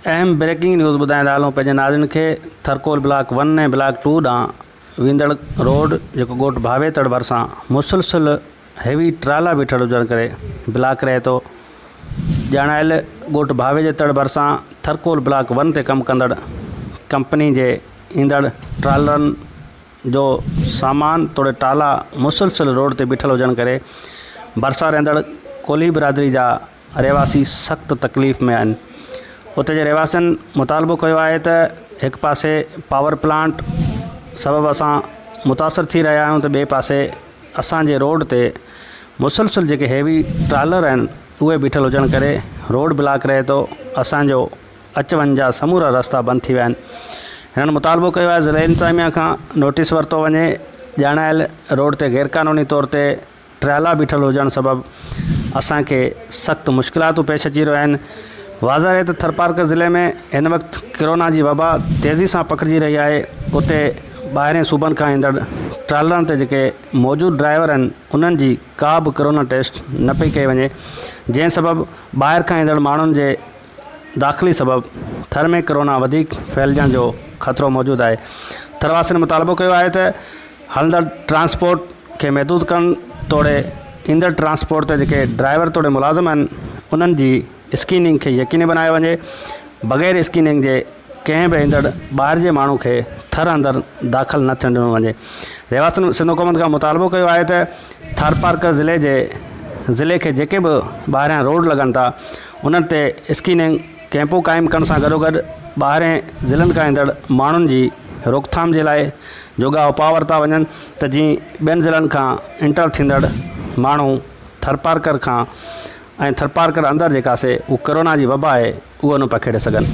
अहम breaking news ॿुधाईंदा हलूं पंहिंजे नाज़रीन खे। थरकोल ब्लॉक 1 ऐं ब्लॉक 2 ॾांहुं वेंदड़ रोड जेको ॻोठ भावे तड़ भरिसां मुसलसल हैवी ट्राला बीठल हुजण करे ब्लॉक रहे थो। ॼाणायल ॻोठ भावे जे तड़ भरिसां थरकोल ब्लॉक 1 ते कमु कंदड़ कंपनी जे ईंदड़ ट्रालरनि जो सामान तोड़े टाला मुसलसल रोड ते बीठल हुजण करे भरिसां रहंदड़ कोली बिरादरी जा रहवासी सख़्तु तकलीफ़ में आहिनि। उते जे रहवासियुनि मुतालबो कयो आहे त हिकु पासे पावर प्लांट सबबु असां मुतासिर थी रहिया आहियूं, त ॿिए पासे असांजे रोड ते मुसलसल जेके हैवी ट्रालर आहिनि उहे बीठल हुजण करे रोड ब्लॉक रहे थो। असांजो अच वञ जा समूरा रस्ता बंदि थी विया आहिनि। हिननि मुतालबो कयो आहे ज़िले इंतिज़ामिया खां नोटिस वरितो वञे। ॼाणायल रोड ते गैरक़ानूनी तौर ते ट्राला बीठल हुजण सबबु असांखे सख़्तु मुश्किलातूं पेश अची रहियूं आहिनि। वाज़ह आहे त थरपारकर ज़िले में हिन वक़्तु कोरोना जी वबा तेज़ी सां पकिड़िजी रही आहे। उते ॿाहिरें सूबनि खां ईंदड़ ट्रालरनि ते जेके मौजूदु ड्राइवर आहिनि उन्हनि जी का बि कोरोना टेस्ट न पई कई वञे, जंहिं सबबु ॿाहिरि खां ईंदड़ माण्हुनि जे दाख़िली सबबु थर में कोरोना वधीक फैलिजण जो ख़तरो मौजूदु आहे। थरवासियुनि मुतालबो कयो आहे त हलंदड़ ट्रांसपोर्ट खे महदूद करण तोड़े ईंदड़ ट्रांसपोर्ट ते जेके ड्राइवर तोड़े मुलाज़िम आहिनि उन्हनि जी स्क्रीनिंग खे यकीनी बनायो वञे। बग़ैर स्क्रीनिंग जे कंहिं बि ईंदड़ ॿाहिरि जे माण्हू खे थर अंदरि दाख़िल न थियण ॾिनो वञे। रहवासियुनि सिंध हुकूमत खां मुतालबो कयो आहे त थरपारकर ज़िले खे जेके बि ॿाहिरियां रोड लॻनि था उन्हनि ते स्क्रीनिंग कैंपूं क़ाइमु करण सां गॾोगॾु ॿाहिरें ज़िलनि खां ईंदड़ माण्हुनि जी रोकथाम जे लाइ जोगा उपाउ वरिता वञनि, त जीअं ॿियनि ज़िलनि खां इंटर थींदड़ माण्हू थरपारकर खां ऐं थरपारकर अंदरि जेका से उहा कोरोना जी वबा आहे उहो न पखेड़े सघनि।